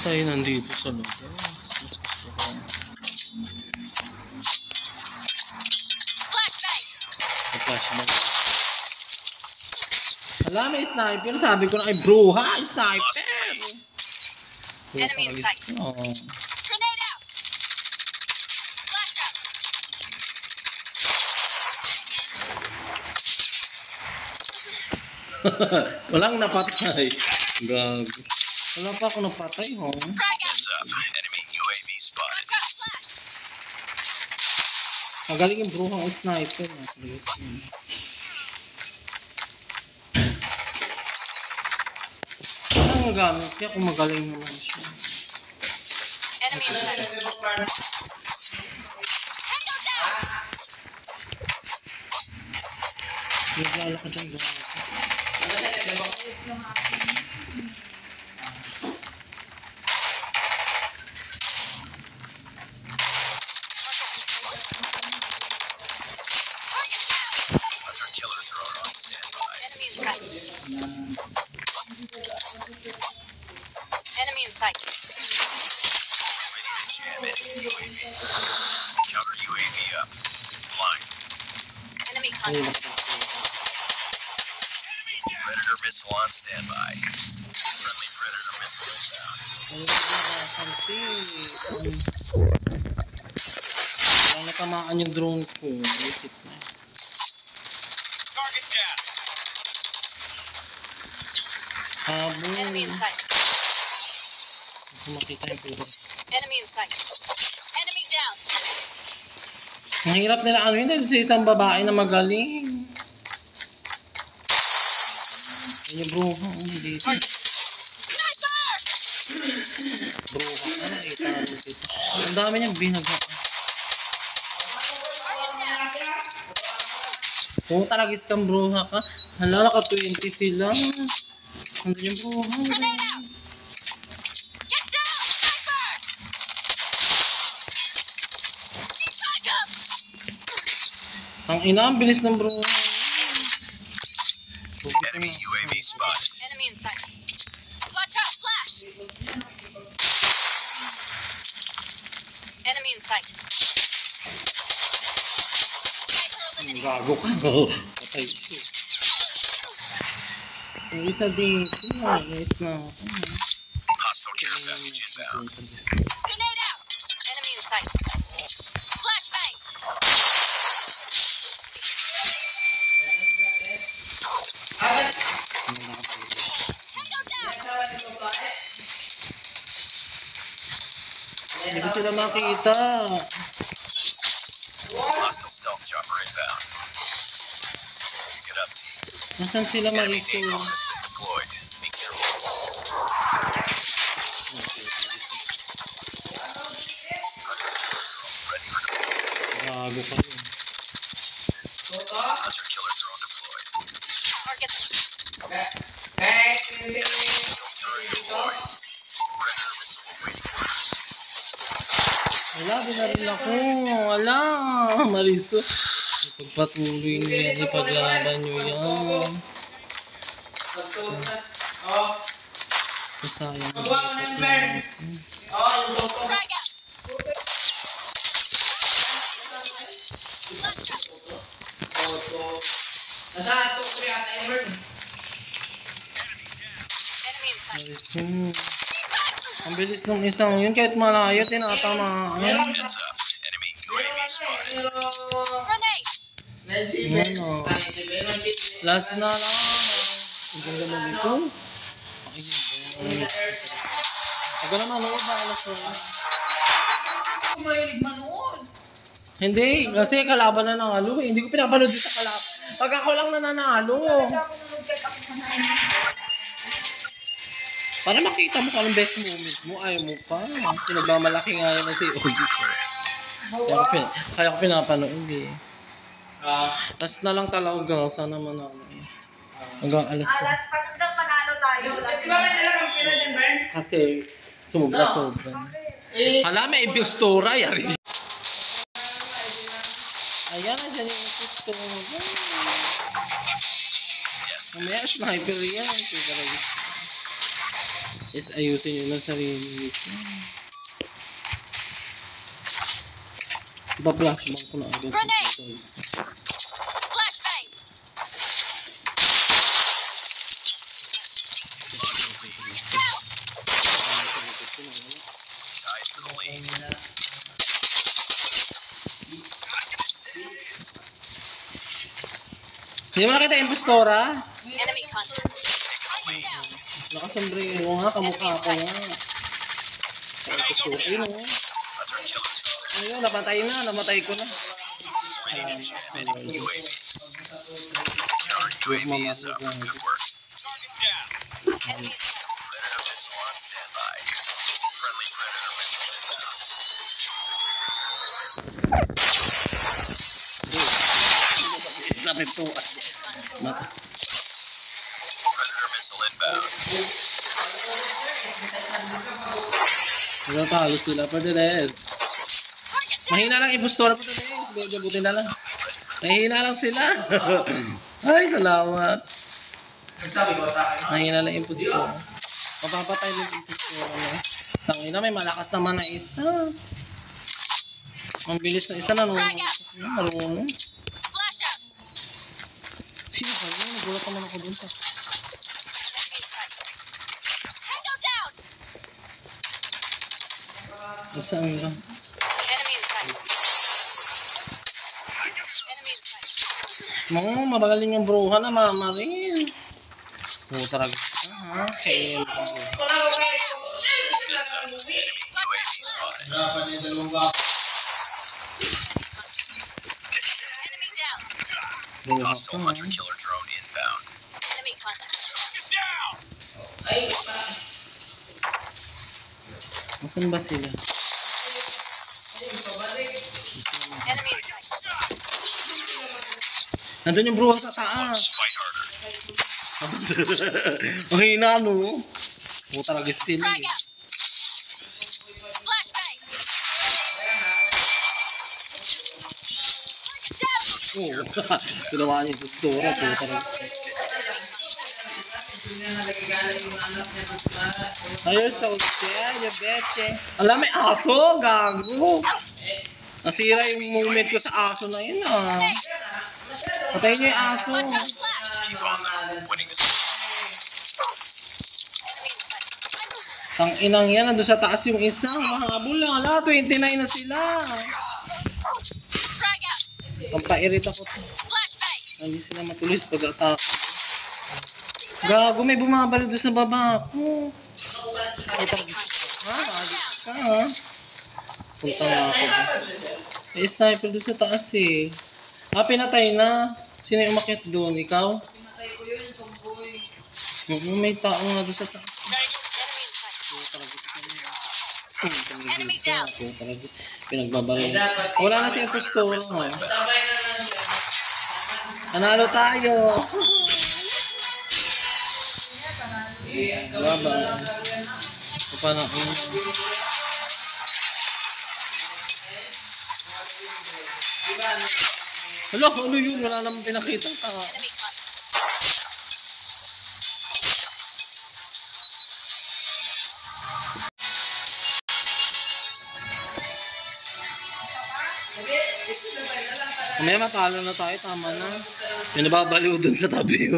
tayo nandito sa labas. Mas gusto ko. Flashback. Wala, may sniper. Sabi ko na ay bruha, sniper. Enemy in sight. Oh. Grenade out. Flash out. Walang napatay. Gago. Wala pa ako napatay, ho. Frag out. Enemy UAV spotted. Flash. Magaling yung bruhang sniper. Ang gamit niya kung magaling naman siya. Enemy in sight. Tango down. Naglala ka dyan gamit. Hunter killer drone on standby. Enemy in sight. Enemy in sight. Jam enemy UAV. Counter UAV up. Blind. Enemy contact. Predator missile on standby. Friendly Predator missile inbound. Wala natamaan yung drone ko. Isip na. Target down. Habol. Enemy in sight. Kung makita yung puro. Enemy in sight. Enemy down. Ang hirap nila ano yun dahil sa isang babae na magaling. Yan yung bruha. Dito. Sniper! Bruha na nakita natin dito. Ang dami niyang binagha. Kung talagis kang bruha ka, hala naka 20 sila. Ano yung bruha? Grenade out. Get down, sniper! Need backup. Ang ina, ang bilis ng bruha. Enemy UAV spotted. Enemy in sight. Watch out, flash! Enemy in sight. Sniper eliminated. Gago ka. Patay siya. Yung isa din ito. Yes na. Hostile care package inbound. Grenade out. Enemy in sight. Flashbang. Tango down. Hindi ko sila makita. Hostile stealth chopper inbound. Pick it up, team. Nasaan sila Enemy Mariko? Eagle has been deployed. Be careful. Ready for deployment. Gago ka yun. Hunter killer drone deployed. Target. Turret deployed. Predator missile awaiting orders. Wala, binaril ako. Wala. Mariso. Ipagpatuloy nyo yan. Ipaglaban nyo yan. Masayang. Frag out. Enemy in sight. Mariso. Ang bilis ng isang yun. Kahit malayo, tinatamaan. Heads up. Enemy UAV spotted. Grenade. Ano? Last na lang. Ang ganda mo dito. Ang ganda manood na alas na. Mahilig manood. Hindi, kasi kalaban na nanalo eh. Hindi ko pinapanood dito sa kalaban. Pag ako lang nananalo. Para makita mo kung anong best moment mo, ayaw mo pa. Pinagmamalaki nga yan si OG. Kaya ko pinapanood eh. Last na lang talaga. Sana manalo eh. Hanggang alas na. Alas, hanggang manalo tayo. Di ba may nalagang pira dyan, Bern? Kasi sobra-sobra. Hala, may ibigostora. Yari. Ayan, nandiyan yung ibigostora. Mamaya, sniper yan. Is ayusin nyo ng sarili. Ipa-flashbang ko na agad. Grenade! Flashbang! Tied for the lead. Hindi mo nakita yung impostora? Enemy contact. Target down. Nakasombrero nga, kamukha ko nga. Impostora, ayun o. Other killers out Ano yun, namatay ko na. there. Range and enemy UAV. Counter UAV is up. Good work. Enemy Predator missile on standby. Friendly Predator missile inbound. Sapit to. Mata. Predator missile inbound. Natalo sila pa din target down. Mahina lang impostora pa din Medyo buti na lang. Mahina lang sila. Ay, salamat. Mahina lang impostora. Mapapatay lang impostora na. Tangina, may malakas naman na isa. Ang bilis na isa na nung marunong. Flash out. Sino ba yun? Nagulat naman ako dun sa... Enemy in sight. Tango down. Saan ba? Enemy in sight. Enemy in sight. Mabagaling yung bruha na mama rin. Talaga ka ha? Kaya Enemy UAV spotted. Enemy down. bruha Hostile ka ha? hunter killer drone inbound. Enemy contact. Nasaan ba sila? Enemy in sight. Nandun yung bruha sa taas. Fight harder. Mahina no? Talaga sila Frag eh. out. Flashbang. Target down. Ginawa niya yung postura. Talaga. Ayos sa usya, yung beche. Alam, may aso, gago. Nasira yung moment ko sa aso na yun ah. Patayin niyo yung aso. Watch out, flash. Keep on them. Winning this. Enemy in sight. Ang inang yan, nandun sa taas yung isa. Mahabol lang. Ala, 29 na sila. Frag out. Pampairit ako. Flashbang. Hindi sila matuloy sa pag-atake. Gago, may bumabalik doon sa baba ko. Enemy contact. Ha? Agad ka ha? Punta nga ako. May sniper doon sa taas eh. Pinatay na. Sino yung umakyat doon? Ikaw? Pinatay ko yun, tomboy. May tao nga doon sa taas. Enemy down. Pinagbabaril. Wala na si impostor. Sabay na lang siya. Nanalo tayo. Baba. Paano? Hala, ano yun? Wala naman pinakita. Enemy contact. May matalo na tayo, tama na. May nababaliw dun sa tabi.